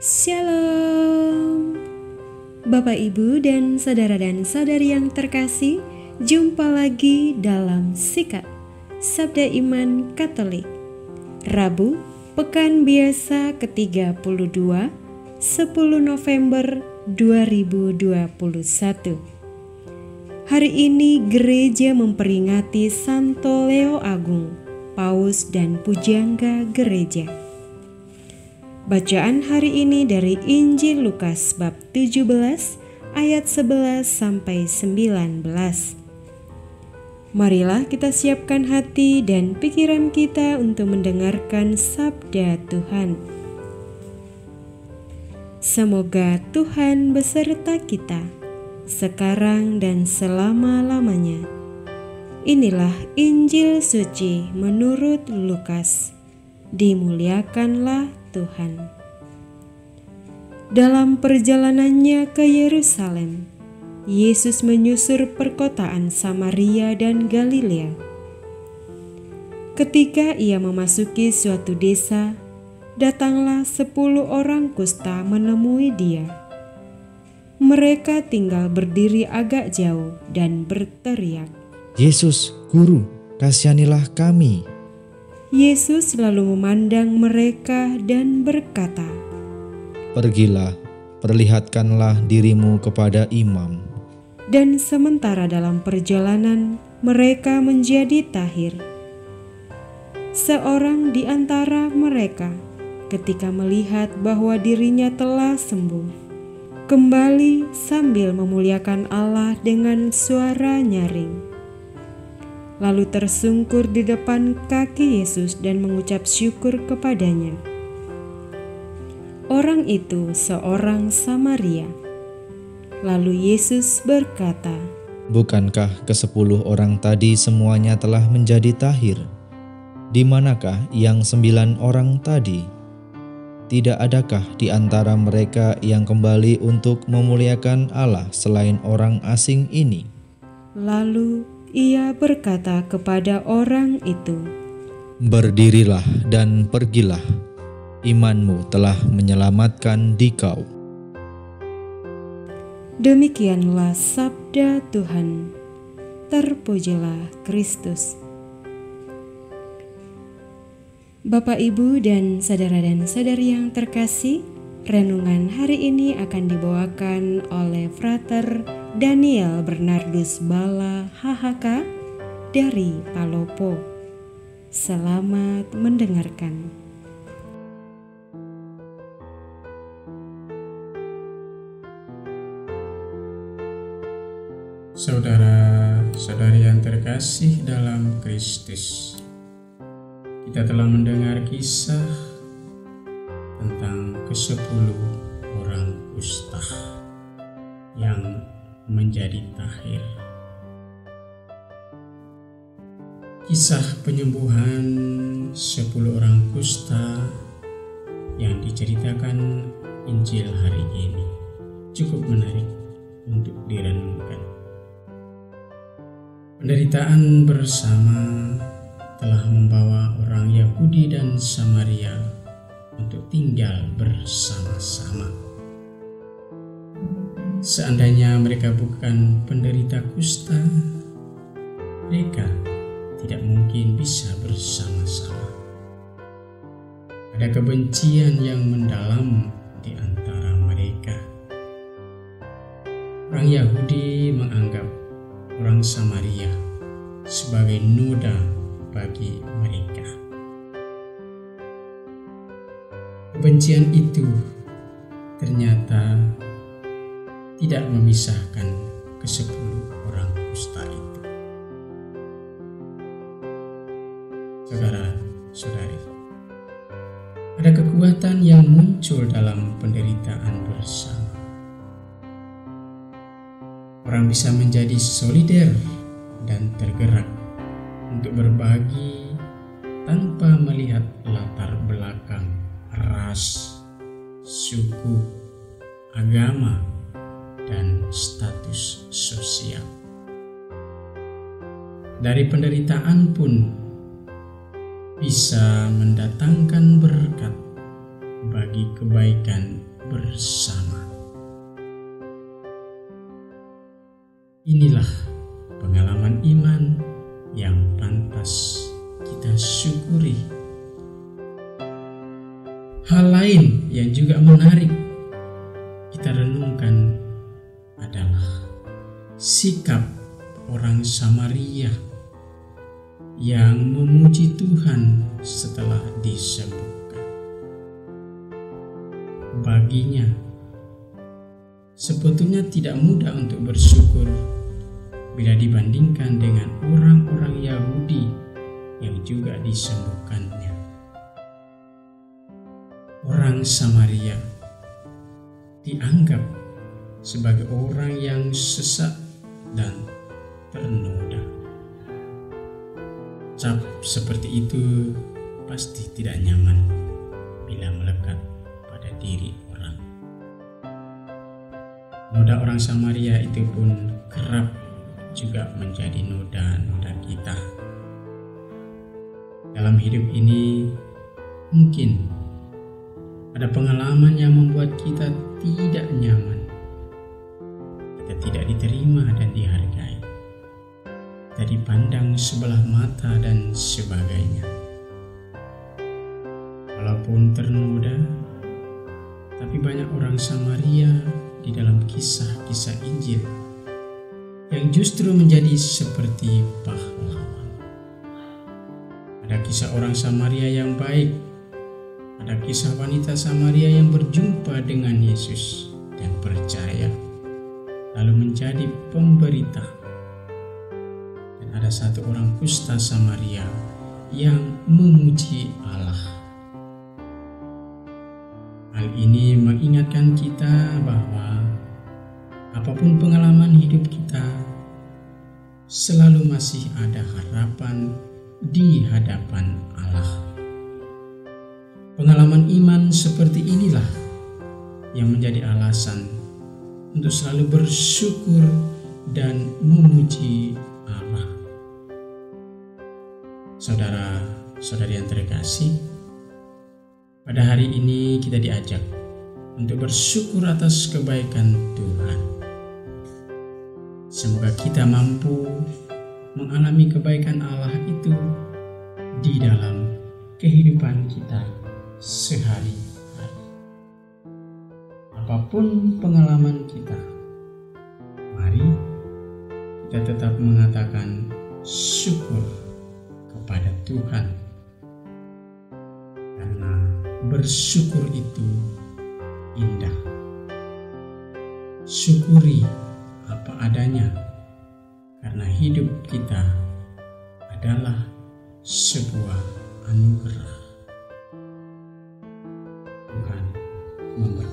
Shalom Bapak, Ibu, dan saudara-saudari yang terkasih, jumpa lagi dalam Sikat Sabda Iman Katolik Rabu, Pekan Biasa ke-32, 10 November 2021. Hari ini gereja memperingati Santo Leo Agung, Paus dan Pujangga Gereja. Bacaan hari ini dari Injil Lukas bab 17 ayat 11 sampai 19. Marilah kita siapkan hati dan pikiran kita untuk mendengarkan sabda Tuhan. Semoga Tuhan beserta kita sekarang dan selama-lamanya. Inilah Injil suci menurut Lukas. Dimuliakanlah Tuhan. Dalam perjalanannya ke Yerusalem, Yesus menyusur perkotaan Samaria dan Galilea. Ketika ia memasuki suatu desa, datanglah 10 orang kusta menemui dia. Mereka tinggal berdiri agak jauh dan berteriak, "Yesus, Guru, kasihanilah kami." Yesus lalu memandang mereka dan berkata, "Pergilah, perlihatkanlah dirimu kepada imam." Dan sementara dalam perjalanan, mereka menjadi tahir. Seorang di antara mereka, ketika melihat bahwa dirinya telah sembuh, kembali sambil memuliakan Allah dengan suara nyaring. Lalu tersungkur di depan kaki Yesus dan mengucap syukur kepadanya. Orang itu seorang Samaria. Lalu Yesus berkata, "Bukankah ke-10 orang tadi semuanya telah menjadi tahir? Di manakah yang 9 orang tadi? Tidak adakah di antara mereka yang kembali untuk memuliakan Allah selain orang asing ini?" Lalu ia berkata kepada orang itu, "Berdirilah dan pergilah, imanmu telah menyelamatkan dikau." Demikianlah sabda Tuhan. Terpujilah Kristus. Bapak, Ibu, dan saudara-saudari yang terkasih, renungan hari ini akan dibawakan oleh Frater Daniel Bernardus Bala HHK dari Palopo. Selamat mendengarkan. Saudara-saudari yang terkasih dalam Kristus, kita telah mendengar kisah tentang ke-10 orang kusta yang menjadi tahir. Kisah penyembuhan 10 orang kusta yang diceritakan Injil hari ini cukup menarik untuk direnungkan. Penderitaan bersama telah membawa orang Yahudi dan Samaria untuk tinggal bersama-sama. Seandainya mereka bukan penderita kusta, mereka tidak mungkin bisa bersama-sama. Ada kebencian yang mendalam di antara mereka. Orang Yahudi menganggap orang Samaria sebagai noda bagi mereka. Kebencian itu ternyata tidak memisahkan ke-10 orang kusta itu. Saudara-saudari, ada kekuatan yang muncul dalam penderitaan bersama. Orang bisa menjadi solider dan tergerak untuk berbagi tanpa melihat latar belakang, ras, suku, agama, dan status sosial. Dari penderitaan pun bisa mendatangkan berkat bagi kebaikan bersama. Inilah pengalaman iman yang pantas kita syukuri. Hal lain yang juga menarik kita renungkan adalah sikap orang Samaria yang memuji Tuhan setelah disembuhkan. Baginya, sebetulnya tidak mudah untuk bersyukur bila dibandingkan dengan orang-orang Yahudi yang juga disembuhkannya. Orang Samaria dianggap sebagai orang yang sesat dan ternoda. Cap seperti itu pasti tidak nyaman bila melekat pada diri orang. Noda orang Samaria itu pun kerap juga menjadi noda-noda kita. Dalam hidup ini mungkin ada pengalaman yang membuat kita tidak nyaman. Kita tidak diterima dan dihargai. Kita dipandang sebelah mata dan sebagainya. Walaupun ternoda, tapi banyak orang Samaria di dalam kisah-kisah Injil yang justru menjadi seperti pahlawan. Ada kisah orang Samaria yang baik. Ada kisah wanita Samaria yang berjumpa dengan Yesus dan percaya, lalu menjadi pemberita. Dan ada satu orang kusta Samaria yang memuji Allah. Hal ini mengingatkan kita bahwa apapun pengalaman hidup kita, selalu masih ada harapan di hadapan Allah. Pengalaman iman seperti inilah yang menjadi alasan untuk selalu bersyukur dan memuji Allah. Saudara-saudari yang terkasih, pada hari ini kita diajak untuk bersyukur atas kebaikan Tuhan. Semoga kita mampu mengalami kebaikan Allah itu di dalam kehidupan kita sehari-hari. Apapun pengalaman kita, mari kita tetap mengatakan syukur kepada Tuhan, karena bersyukur itu indah. Syukuri apa adanya, karena hidup kita adalah sebuah anugerah. Tuhan memberkati.